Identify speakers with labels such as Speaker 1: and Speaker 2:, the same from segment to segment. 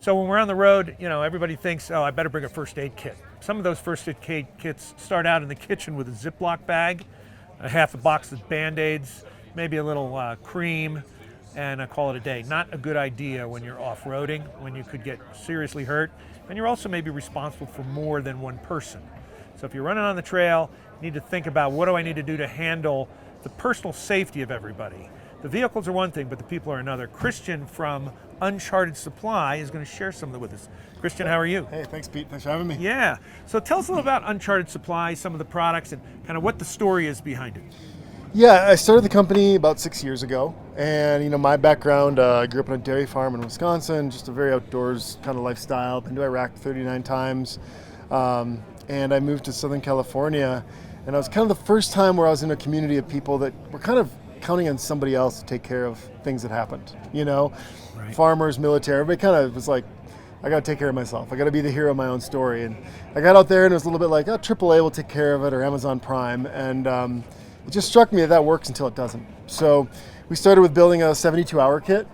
Speaker 1: So when we're on the road, everybody thinks, oh, I better bring a first aid kit. Some of those first aid kits start out in the kitchen with a Ziploc bag, a half a box of Band-Aids, maybe a little cream, and I call it a day. Not a good idea when you're off-roading, when you could get seriously hurt, and you're also maybe responsible for more than one person. So if you're running on the trail, you need to think about, what do I need to do to handle the personal safety of everybody? The vehicles are one thing, but the people are another. Christian from Uncharted Supply is going to share some of it with us. Christian, how are you?
Speaker 2: Hey, thanks, Pete. Thanks for having me.
Speaker 1: Yeah. So tell us a little about Uncharted Supply, some of the products, and kind of what the story is behind it.
Speaker 2: Yeah, I started the company about 6 years ago, and my background, I grew up on a dairy farm in Wisconsin, just a very outdoors kind of lifestyle. Been to Iraq 39 times, and I moved to Southern California, and it was kind of the first time where I was in a community of people that were kind of counting on somebody else to take care of things that happened.
Speaker 1: Right.
Speaker 2: Farmers, military, everybody kind of was like, I got to take care of myself. I got to be the hero of my own story. And I got out there and it was a little bit like, AAA will take care of it, or Amazon Prime. And it just struck me that works until it doesn't. So we started with building a 72-hour kit.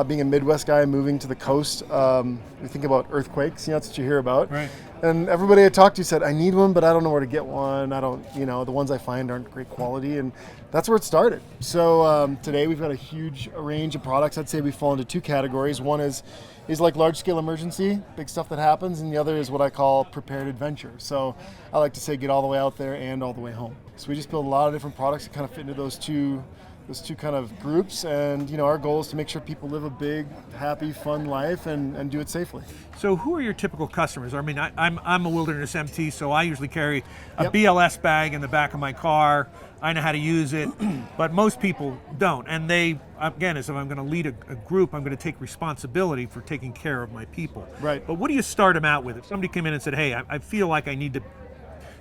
Speaker 2: Being a Midwest guy moving to the coast, we think about earthquakes. That's what you hear about.
Speaker 1: Right.
Speaker 2: And everybody I talked to said, I need one, but I don't know where to get one. I don't, the ones I find aren't great quality. And that's where it started. So today we've got a huge range of products. I'd say we fall into two categories. One is like large-scale emergency, big stuff that happens, and the other is what I call prepared adventure. So I like to say get all the way out there and all the way home. So we just build a lot of different products that kind of fit into those two kind of groups, and our goal is to make sure people live a big, happy, fun life and do it safely.
Speaker 1: So who are your typical customers? I mean, I'm a wilderness MT, so I usually carry a
Speaker 2: Yep.
Speaker 1: BLS bag in the back of my car. I know how to use it, but most people don't. And they, again, as if I'm going to lead a group, I'm going to take responsibility for taking care of my people.
Speaker 2: Right.
Speaker 1: But what do you start them out with? If somebody came in and said, hey, I feel like I need to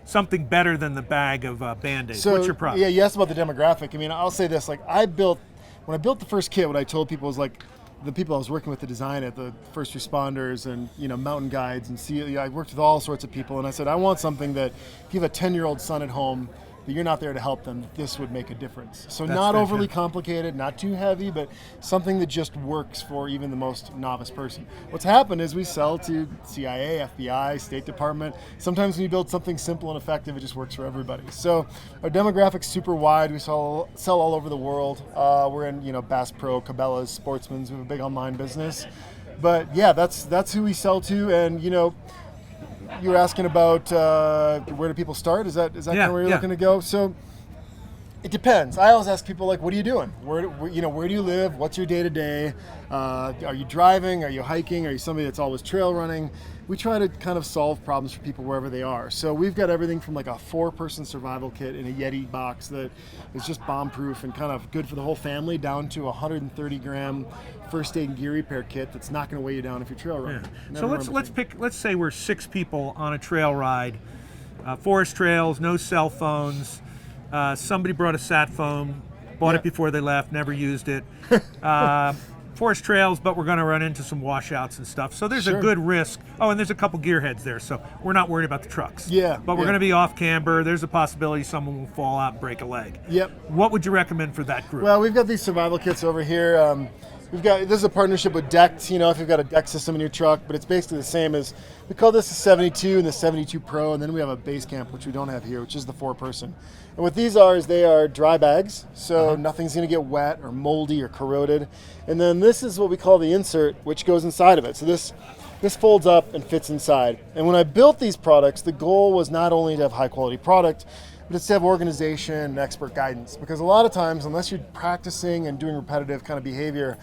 Speaker 1: something better than the bag of Band-Aids.
Speaker 2: So,
Speaker 1: what's your problem?
Speaker 2: Yeah, you asked about the demographic. I mean, I'll say this, when I built the first kit, what I told people was the people I was working with to design it, the first responders and, mountain guides and I worked with all sorts of people, and I said, I want something that if you have a 10-year-old son at home, that you're not there to help them, this would make a difference. So
Speaker 1: That's
Speaker 2: not overly
Speaker 1: fantastic.
Speaker 2: complicated, not too heavy, but something that just works for even the most novice person. What's happened is we sell to CIA, FBI, State Department. Sometimes when you build something simple and effective, it just works for everybody. So our demographic's super wide. We sell all over the world. We're in Bass Pro, Cabela's, Sportsman's. We have a big online business. But yeah, that's who we sell to, and you were asking about where do people start? Is that kind of where you're looking to go? So it depends. I always ask people what are you doing? Where do you live? What's your day to day? Are you driving? Are you hiking? Are you somebody that's always trail running? We try to kind of solve problems for people wherever they are. So we've got everything from a 4-person survival kit in a Yeti box that is just bomb-proof and kind of good for the whole family, down to a 130-gram first aid and gear repair kit that's not going to weigh you down if you're trail running.
Speaker 1: Yeah. So let's say we're 6 people on a trail ride, forest trails, no cell phones. Somebody brought a sat phone, bought it before they left, never used it. Forest trails, but we're going to run into some washouts and stuff. So there's a good risk. Oh, and there's a couple gearheads there, so we're not worried about the trucks.
Speaker 2: Yeah.
Speaker 1: But we're going to be off camber. There's a possibility someone will fall out and break a leg.
Speaker 2: Yep.
Speaker 1: What would you recommend for that group?
Speaker 2: Well, we've got these survival kits over here. This is a partnership with Decked, if you've got a deck system in your truck, but it's basically the same as, we call this the 72 and the 72 Pro, and then we have a base camp, which we don't have here, which is the 4-person. And what these are is they are dry bags, so nothing's gonna get wet or moldy or corroded. And then this is what we call the insert, which goes inside of it. So this folds up and fits inside. And when I built these products, the goal was not only to have high quality product, but it's to have organization and expert guidance. Because a lot of times, unless you're practicing and doing repetitive kind of behavior,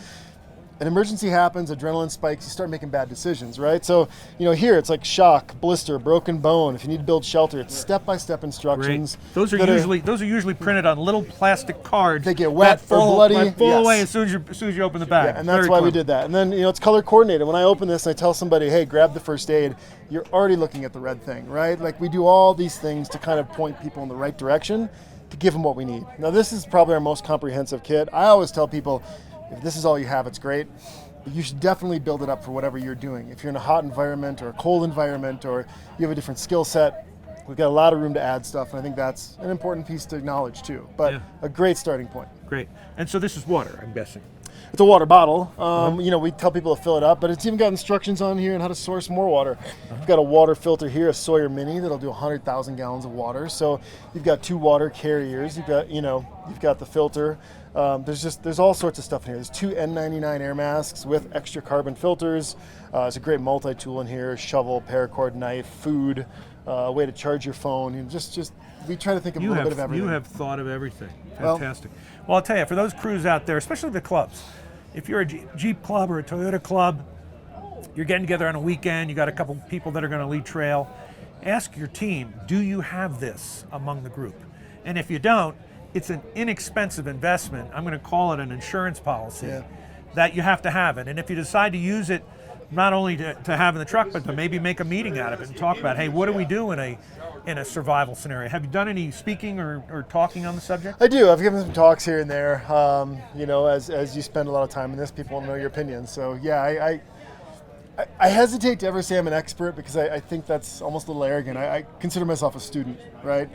Speaker 2: an emergency happens, adrenaline spikes, you start making bad decisions, right? So, here it's like shock, blister, broken bone. If you need to build shelter, it's step-by-step instructions.
Speaker 1: Great. Those are usually printed on little plastic cards.
Speaker 2: They get wet or bloody.
Speaker 1: That fall away as soon as you open the bag.
Speaker 2: Yeah, and that's why we did that. And then, it's color coordinated. When I open this and I tell somebody, hey, grab the first aid, you're already looking at the red thing, right? We do all these things to kind of point people in the right direction to give them what we need. Now, this is probably our most comprehensive kit. I always tell people, if this is all you have, it's great. But you should definitely build it up for whatever you're doing. If you're in a hot environment or a cold environment or you have a different skill set, we've got a lot of room to add stuff, and I think that's an important piece to acknowledge too. But a great starting point.
Speaker 1: Great. And so this is water, I'm guessing.
Speaker 2: It's a water bottle. We tell people to fill it up, but it's even got instructions on here on how to source more water. You've got a water filter here, a Sawyer Mini that'll do 100,000 gallons of water. So you've got 2 water carriers. You've got the filter. There's all sorts of stuff in here. There's 2 N99 air masks with extra carbon filters. It's a great multi-tool in here: shovel, paracord knife, food, a way to charge your phone. We try to think of a little bit of everything.
Speaker 1: You have thought of everything. Fantastic. Well, I'll tell you, for those crews out there, especially the clubs, if you're a Jeep club or a Toyota club, you're getting together on a weekend, you got a couple people that are going to lead trail, ask your team, do you have this among the group? And if you don't, it's an inexpensive investment. I'm going to call it an insurance policy that you have to have it. And if you decide to use it, not only to have in the truck, but to maybe make a meeting out of it and talk about, hey, what do we do in a survival scenario? Have you done any speaking or talking on the subject?
Speaker 2: I do. I've given some talks here and there. As you spend a lot of time in this, people want to know your opinions. So yeah, I hesitate to ever say I'm an expert because I think that's almost a little arrogant. I consider myself a student, right?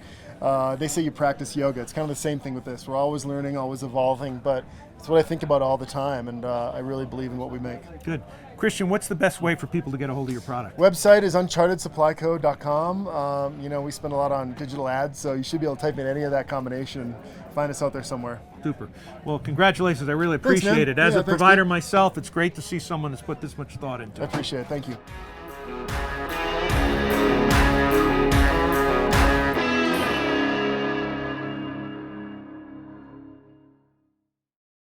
Speaker 2: They say you practice yoga. It's kind of the same thing with this. We're always learning, always evolving, but it's what I think about all the time, and I really believe in what we make.
Speaker 1: Good. Christian, what's the best way for people to get a hold of your product?
Speaker 2: Website is unchartedsupplyco.com. We spend a lot on digital ads, so you should be able to type in any of that combination and find us out there somewhere.
Speaker 1: Super. Well, congratulations. I really
Speaker 2: Thanks,
Speaker 1: appreciate
Speaker 2: man.
Speaker 1: it. As
Speaker 2: Yeah,
Speaker 1: a
Speaker 2: thanks,
Speaker 1: provider
Speaker 2: Pete.
Speaker 1: myself, it's great to see someone that's put this much thought into
Speaker 2: I
Speaker 1: it.
Speaker 2: appreciate it. Thank you.